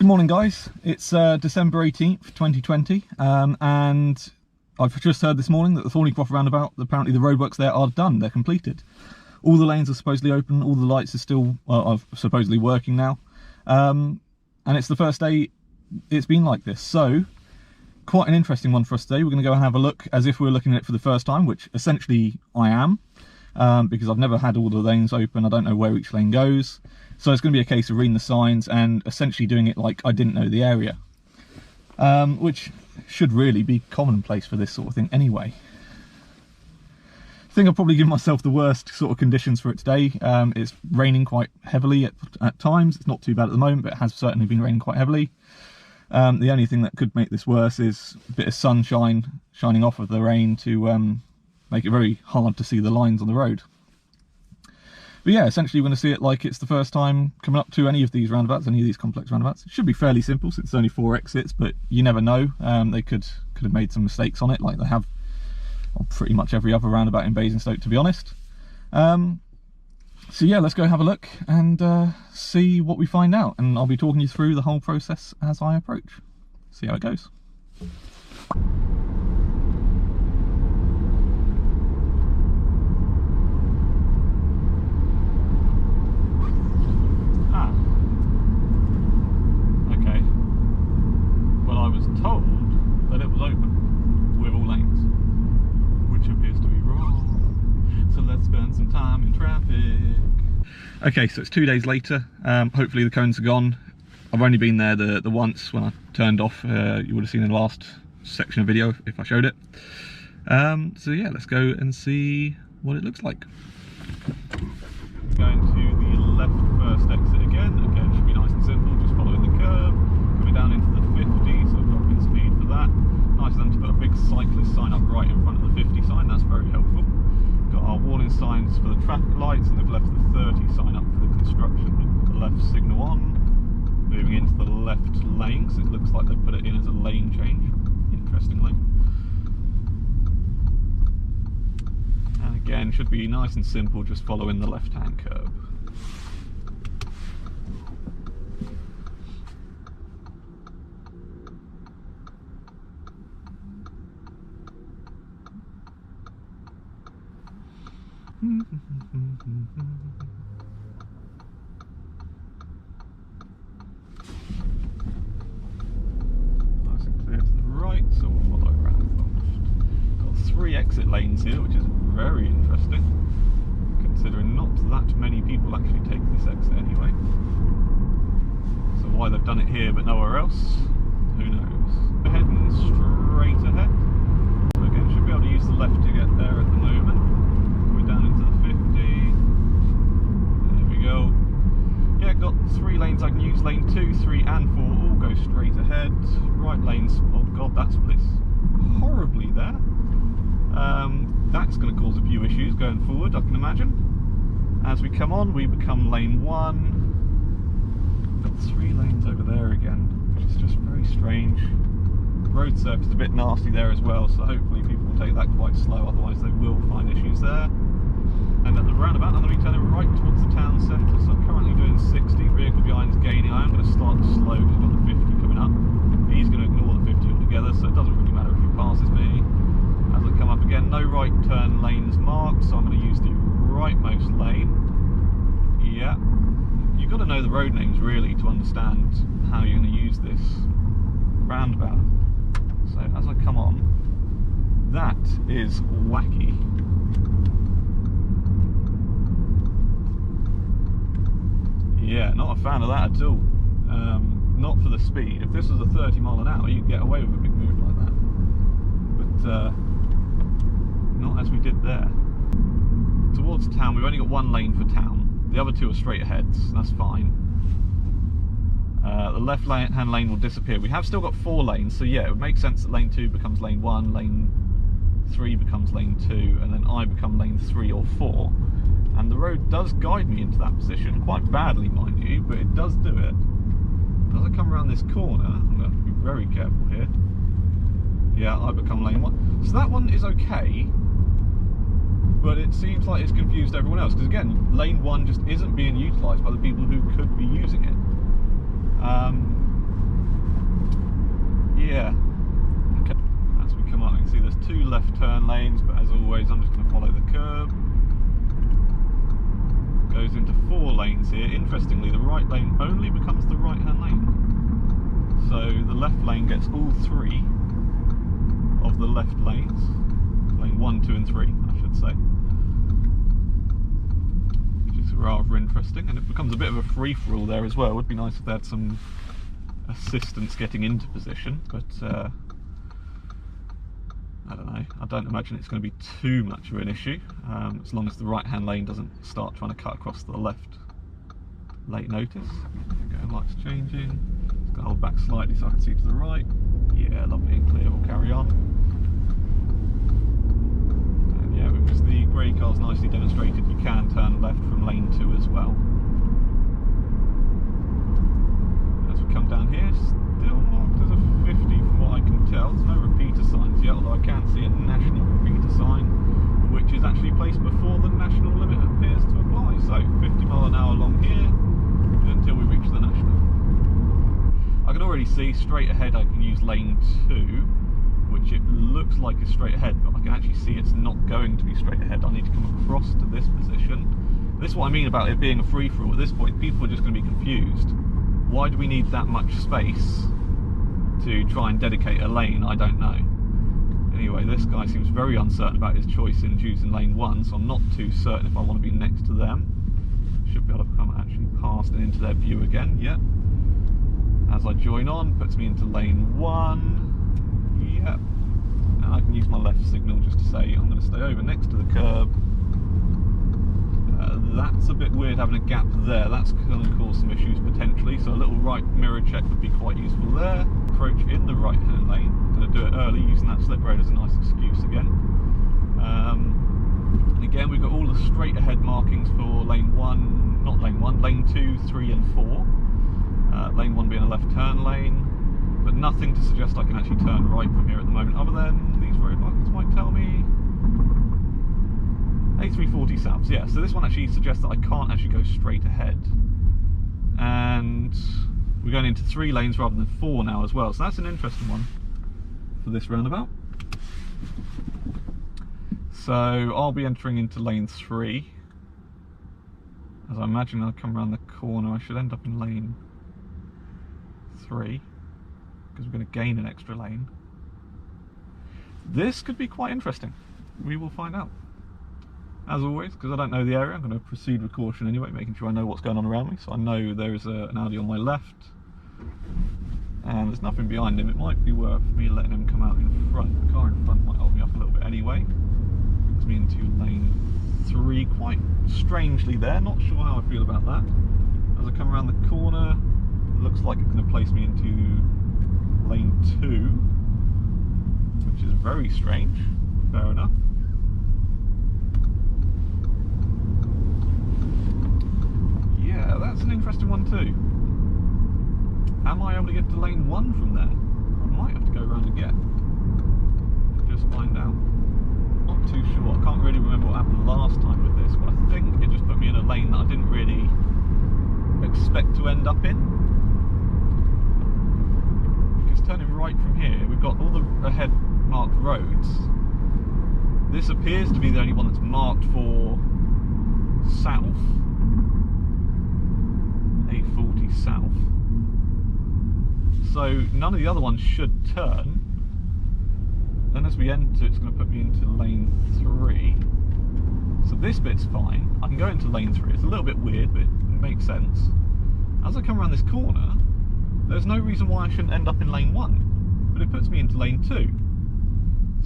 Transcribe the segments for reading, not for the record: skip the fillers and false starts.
Good morning guys, it's December 18th 2020 and I've just heard this morning that the Thornycroft roundabout, apparently the roadworks there are done, they're completed. All the lanes are supposedly open, all the lights are still are supposedly working now, and it's the first day it's been like this, so quite an interesting one for us today. We're going to go and have a look as if we were looking at it for the first time, which essentially I am, because I've never had all the lanes open. I don't know where each lane goes. So it's going to be a case of reading the signs and essentially doing it like I didn't know the area, which should really be commonplace for this sort of thing anyway. I think I'll probably give myself the worst sort of conditions for it today. It's raining quite heavily at times. It's not too bad at the moment, but it has certainly been raining quite heavily. The only thing that could make this worse is a bit of sunshine shining off of the rain to make it very hard to see the lines on the road. But yeah, essentially we're going to see it like it's the first time coming up to any of these roundabouts, any of these complex roundabouts. It should be fairly simple since it's only 4 exits, but you never know. They could have made some mistakes on it, like they have on pretty much every other roundabout in Basingstoke, to be honest. So yeah, let's go have a look and see what we find out. And I'll be talking you through the whole process as I approach. See how it goes. Okay, so it's 2 days later. Hopefully the cones are gone. I've only been there the once when I turned off. You would have seen in the last section of video if I showed it. So yeah, let's go and see what it looks like. Going to the left first exit again. Again, it should be nice and simple, just following the curb. Coming down into the 50, so dropping speed for that. Nice of them to put a big cyclist sign up right in front of the 50 sign, that's very helpful. Got our warning signs for the traffic lights, and they've left the 30 sign up for the construction. The left signal on, moving into the left lane, because it looks like they've put it in as a lane change, interestingly. And again, should be nice and simple, just following the left-hand curb. Nice and clear to the right, so we'll follow around. Got 3 exit lanes here, which is very interesting, considering not that many people actually take this exit anyway. So why they've done it here but nowhere else, who knows. We're heading straight ahead. So again, should be able to use the left to get there at the moment. Down into the 50. There we go. Yeah, got 3 lanes I can use. Lane 2, 3 and 4 all go straight ahead. Right lanes, oh god, that splits horribly there. That's going to cause a few issues going forward, I can imagine. As we come on, we become lane 1. Got 3 lanes over there again, which is just very strange. Road surface is a bit nasty there as well, so hopefully people will take that quite slow, otherwise they will find issues there. And at the roundabout, I'm going to be turning right towards the town centre, so I'm currently doing 60, vehicle behind is gaining. I am going to start slow because I've got the 50 coming up. He's going to ignore the 50 altogether, so it doesn't really matter if he passes me. As I come up again, no right turn lanes marked, so I'm going to use the rightmost lane. Yeah, you've got to know the road names really to understand how you're going to use this roundabout. So as I come on, that is wacky. Yeah, not a fan of that at all. Not for the speed. If this was a 30 mile an hour, you'd get away with a big move like that. But not as we did there. Towards town, we've only got 1 lane for town. The other 2 are straight aheads, that's fine. The left-hand lane will disappear. We have still got 4 lanes, so yeah, it would make sense that lane 2 becomes lane 1, lane 3 becomes lane 2, and then I become lane 3 or 4. And the road does guide me into that position, quite badly mind you, but it does do it. As I come around this corner, I'm going to have to be very careful here. Yeah, I become lane 1. So that one is okay, but it seems like it's confused everyone else, because again, lane 1 just isn't being utilised by the people who could be using it. So I don't know why. It's a bit strange. But yeah, I become lane 1. So that one is okay, but it seems like it's confused everyone else, because again, lane 1 just isn't being utilised by the people who could be using it. Lane 2 lanes, but as always I'm just going to follow the curb. Goes into 4 lanes here. Interestingly, the right lane only becomes the right hand lane. So the left lane gets all 3 of the left lanes. Lane 1, 2 and 3 I should say. Which is rather interesting, and it becomes a bit of a free-for-all there as well. It would be nice if they had some assistance getting into position, but I don't know. I don't imagine it's going to be too much of an issue, as long as the right hand lane doesn't start trying to cut across the left late notice. Okay, lights changing. Just going to hold back slightly so I can see to the right. Yeah, lovely and clear, we'll carry on. And yeah, because the grey car's nicely demonstrated, you can turn left from lane 2 as well. As we come down here, still marked as a 50 from what I can tell. There's no repeater signs yet, although I can see a national repeater sign, which is actually placed before the national limit appears to apply. So 50 mile an hour along here until we reach the national. I can already see straight ahead I can use lane 2, which it looks like is straight ahead, but I can actually see it's not going to be straight ahead. I need to come across to this position. This is what I mean about it being a free-for-all. At this point, people are just going to be confused. Why do we need that much space to try and dedicate a lane? I don't know. Anyway, this guy seems very uncertain about his choice in choosing lane 1, so I'm not too certain if I want to be next to them. Should be able to come actually past and into their view again, yeah. As I join on, puts me into lane 1, yep. And I can use my left signal just to say I'm going to stay over next to the curb. That's a bit weird having a gap there. That's going to cause some issues potentially, so a little right mirror check would be quite useful there. Approach in the right hand lane. I'm going to do it early using that slip road as a nice excuse again. And again, we've got all the straight ahead markings for lane 1, not lane 1, lane 2, 3 and 4. Lane 1 being a left turn lane, but nothing to suggest I can actually turn right from here at the moment, other than these road markings might tell me A340 south. Yeah, so this one actually suggests that I can't actually go straight ahead. And we're going into 3 lanes rather than 4 now as well, so that's an interesting one for this roundabout. So I'll be entering into lane 3. As I imagine I'll come around the corner, I should end up in lane 3, because we're going to gain an extra lane. This could be quite interesting. We will find out. As always, because I don't know the area, I'm going to proceed with caution anyway, making sure I know what's going on around me. So I know there is an Audi on my left, and there's nothing behind him. It might be worth me letting him come out in front. The car in front might hold me up a little bit anyway. Brings me into lane 3, quite strangely there. Not sure how I feel about that. As I come around the corner, it looks like it's going to place me into lane 2, which is very strange. Fair enough. Yeah, that's an interesting one too. Am I able to get to lane 1 from there? I might have to go around again. Just find out. Not too sure. I can't really remember what happened last time with this, but I think it just put me in a lane that I didn't really expect to end up in. Because turning right from here, we've got all the ahead marked roads. This appears to be the only one that's marked for south. 840 south. So none of the other ones should turn. Then as we enter, it's going to put me into lane 3. So this bit's fine. I can go into lane 3. It's a little bit weird, but it makes sense. As I come around this corner, there's no reason why I shouldn't end up in lane 1, but it puts me into lane 2.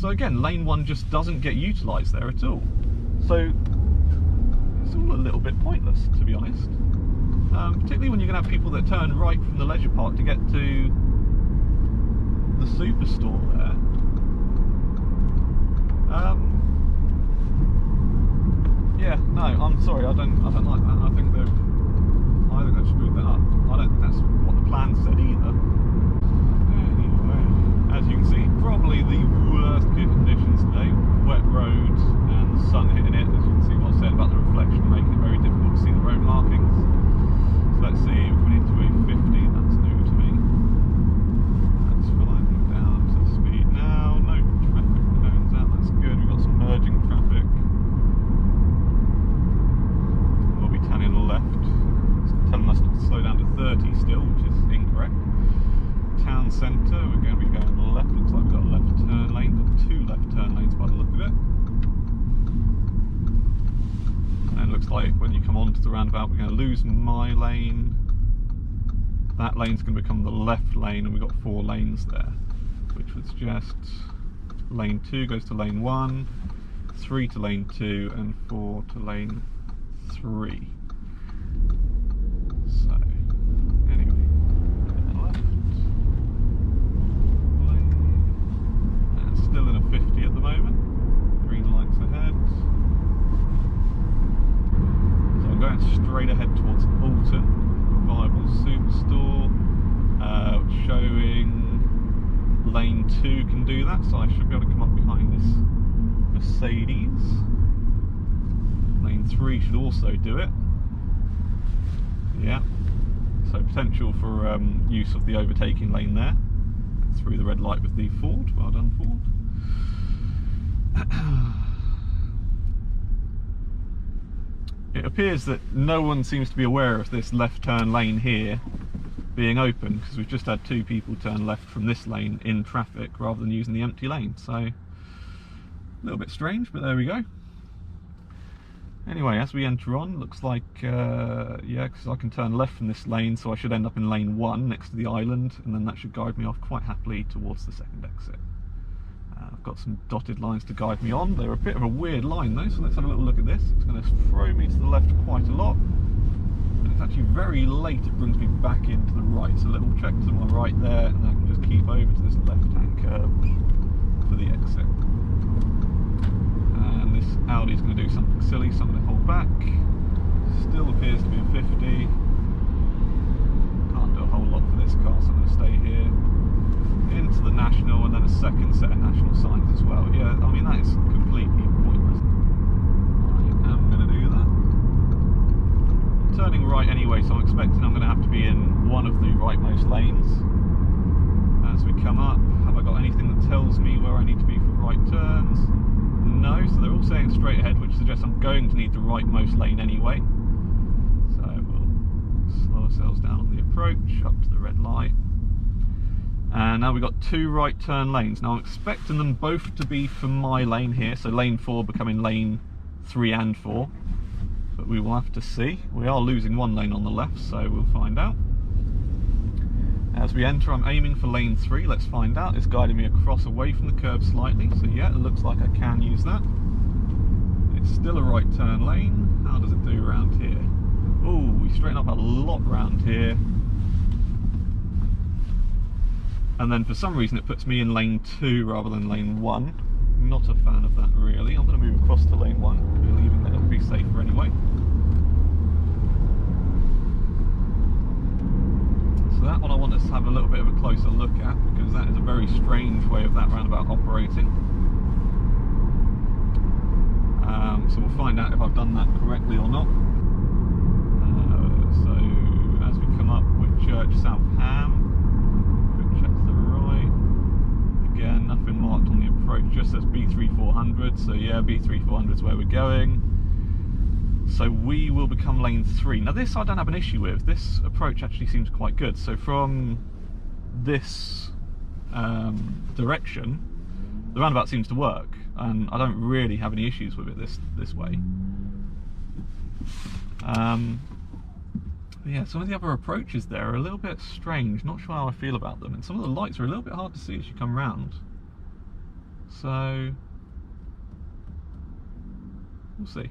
So again, lane 1 just doesn't get utilised there at all. So it's all a little bit pointless, to be honest. Particularly when you're going to have people that turn right from the leisure park to get to the superstore there. Yeah, no, I'm sorry, I don't like that. I think they've screwed that up. I don't think that's what the plan said either. Anyway, as you can see, probably the worst conditions today. Wet roads and the sun hitting it. As you can see what I said about the reflection, making it very difficult to see the road markings. So let's see, we're coming into a 50, that's new to me. That's fine, we're down to speed now, no traffic cones out, that's good. We've got some town centre, we're going to be going left. Looks like we've got a left turn lane, got 2 left turn lanes by the look of it. And it looks like when you come onto the roundabout, we're going to lose my lane. That lane's going to become the left lane, and we've got 4 lanes there, which would suggest lane 2 goes to lane 1, 3 to lane 2, and 4 to lane 3. So, anyway, left lane, and still in a 50 at the moment. Green lights ahead. So I'm going straight ahead towards Alton. Viable Superstore, showing lane 2 can do that, so I should be able to come up behind this Mercedes. Lane 3 should also do it. Yeah, so potential for use of the overtaking lane there. Through the red light with the Ford. Well done, Ford. It appears that no one seems to be aware of this left turn lane here being open, because we've just had 2 people turn left from this lane in traffic rather than using the empty lane. So a little bit strange, but there we go. Anyway, as we enter on, looks like yeah, because I can turn left from this lane, so I should end up in lane 1 next to the island, and then that should guide me off quite happily towards the second exit. I've got some dotted lines to guide me on. They're a bit of a weird line though, so let's have a little look at this. It's going to throw me to the left quite a lot, and it's actually very late it brings me back into the right. So a little check to my right there, and then I can just keep over to this left-hand curve for the exit. And this Audi is going to do something silly, so I'm going to hold back. Still appears to be a 50. Can't do a whole lot for this car, so I'm going to stay here. Into the National, and then a second set of National signs as well. Yeah, I mean, that is completely pointless. I am going to do that. I'm turning right anyway, so I'm expecting I'm going to have to be in one of the rightmost lanes. As we come up, have I got anything that tells me where I need to be for right turns? No, so they're all saying straight ahead, which suggests I'm going to need the rightmost lane anyway. So we'll slow ourselves down on the approach, up to the red light. And now we've got 2 right turn lanes. Now I'm expecting them both to be for my lane here, so lane 4 becoming lane 3 and 4. But we will have to see. We are losing 1 lane on the left, so we'll find out. As we enter, I'm aiming for lane 3. Let's find out. It's guiding me across away from the curb slightly, so yeah, it looks like I can use that. It's still a right turn lane. How does it do around here? Oh, we straighten up a lot round here. And then for some reason it puts me in lane 2 rather than lane 1. Not a fan of that really. I'm going to move across to lane 1, believing that it'll be safer anyway. So that one I want us to have a little bit of a closer look at, because that is a very strange way of that roundabout operating. So we'll find out if I've done that correctly or not. So as we come up with Church South Ham, again, nothing marked on the approach, just says B3400, so yeah, B3400 is where we're going. So we will become lane 3. Now this I don't have an issue with. This approach actually seems quite good. So from this direction, the roundabout seems to work, and I don't really have any issues with it this way. Yeah, some of the other approaches there are a little bit strange, not sure how I feel about them, and some of the lights are a little bit hard to see as you come round. So, we'll see.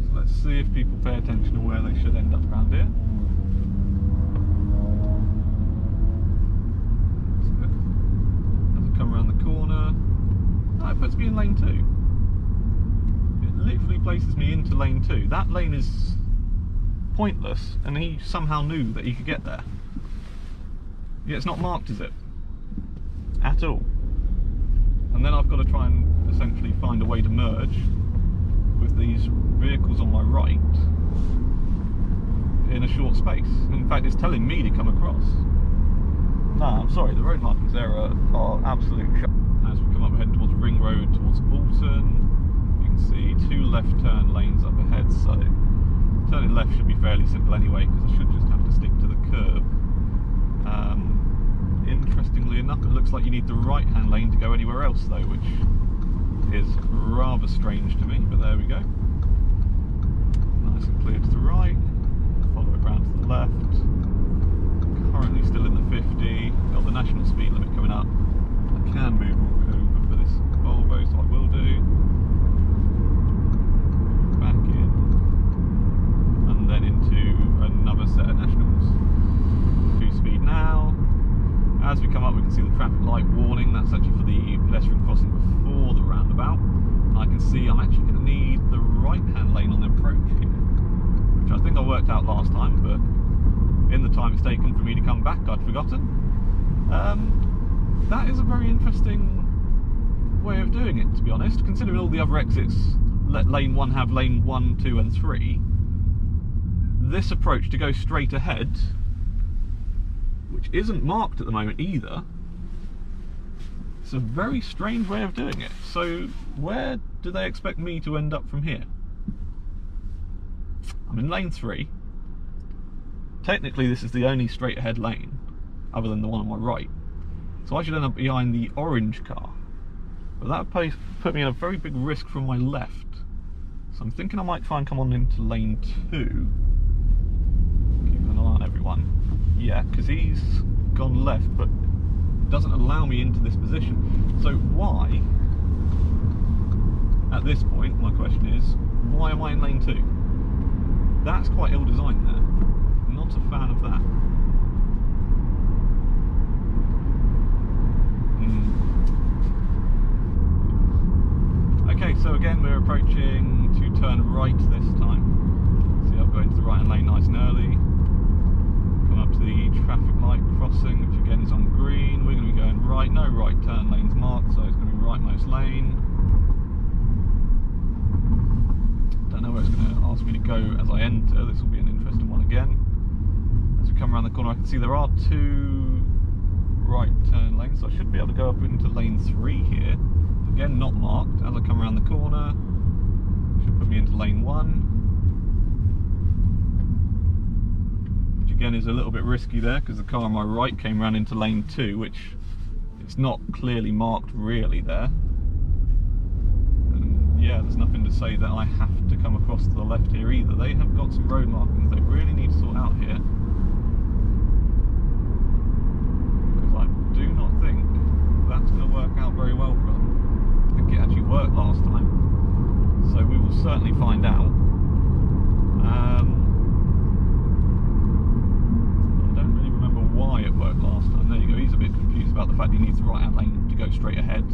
So let's see if people pay attention to where they should end up around here. So, as I come around the corner, oh, it puts me in lane 2. Literally places me into lane 2. That lane is pointless, and he somehow knew that he could get there. Yeah, it's not marked, is it? At all. And then I've got to try and essentially find a way to merge with these vehicles on my right in a short space. In fact, it's telling me to come across. No, I'm sorry, the road markings there are absolute shit. As we come up ahead towards Ring Road, towards Alton, see 2 left turn lanes up ahead, so turning left should be fairly simple anyway, because I should just have to stick to the curb. Interestingly enough, it looks like you need the right-hand lane to go anywhere else though, which is rather strange to me, but there we go. Nice and clear to the right, follow it round to the left. Currently still in the 50, got the national speed limit coming up. I can move over for this Volvo, so I will do. Back in, and then into another set of nationals. 2 speed now. As we come up, we can see the traffic light warning. That's actually for the pedestrian crossing before the roundabout. And I can see I'm actually going to need the right-hand lane on the approach here, which I think I worked out last time, but in the time it's taken for me to come back, I'd forgotten. That is a very interesting way of doing it, to be honest. Considering all the other exits let lane 1 have lane 1, 2 and 3, this approach to go straight ahead, which isn't marked at the moment either, it's a very strange way of doing it. So where do they expect me to end up from here? I'm in lane 3. Technically this is the only straight ahead lane other than the one on my right, so I should end up behind the orange car, but that would put me at a very big risk from my left. So I'm thinking I might try and come on into lane 2. Keep an eye on everyone. Yeah, because he's gone left, but it doesn't allow me into this position. So why, at this point, my question is, why am I in lane 2? That's quite ill-designed there. Not a fan of that. Okay, so again we're approaching to turn right this time. See, I've got into the right-hand lane nice and early. Come up to the traffic light crossing, which again is on green. We're going to be going right, no right turn lanes marked, so it's going to be rightmost lane. Don't know where it's going to ask me to go as I enter. This will be an interesting one again. As we come around the corner, I can see there are 2 right turn lanes, so I should be able to go up into lane 3 here. Again, not marked. As I come around the corner, should put me into lane 1. Which again is a little bit risky there, because the car on my right came round into lane 2, which it's not clearly marked really there. And yeah, there's nothing to say that I have to come across to the left here either. They have got some road markings they really need to sort out here, because I do not think that's going to work out very well for them. I think it actually worked last time, so we will certainly find out. I don't really remember why it worked last time. There you go, he's a bit confused about the fact he needs the right hand lane to go straight ahead,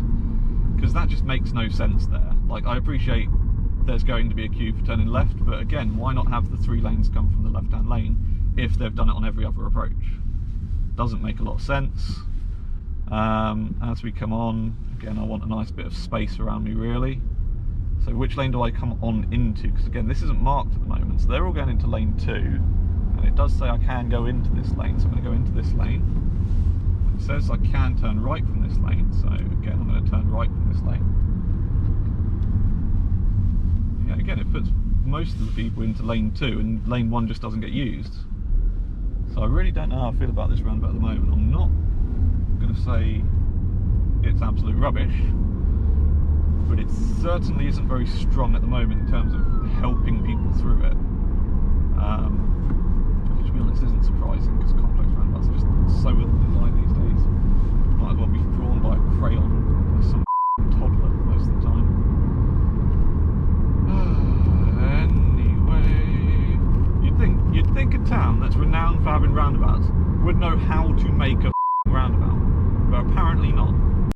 because that just makes no sense there. Like, I appreciate there's going to be a queue for turning left, but again, why not have the 3 lanes come from the left hand lane if they've done it on every other approach? Doesn't make a lot of sense. As we come on, again I want a nice bit of space around me really. So which lane do I come on into? Because again, this isn't marked at the moment, so they're all going into lane 2, and it does say I can go into this lane, so I'm going to go into this lane. It says I can turn right from this lane, so again I'm going to turn right from this lane. Yeah, again it puts most of the people into lane 2 and lane 1 just doesn't get used. So I really don't know how I feel about this roundabout at the moment. I'm not going to say it's absolute rubbish, but it certainly isn't very strong at the moment in terms of helping people through it. Which, to be honest, isn't surprising, because complex roundabouts are just so ill designed these days. Might as well be drawn by a crayon or some toddler most of the time. Anyway, you'd think a town that's renowned for having roundabouts would know how to make a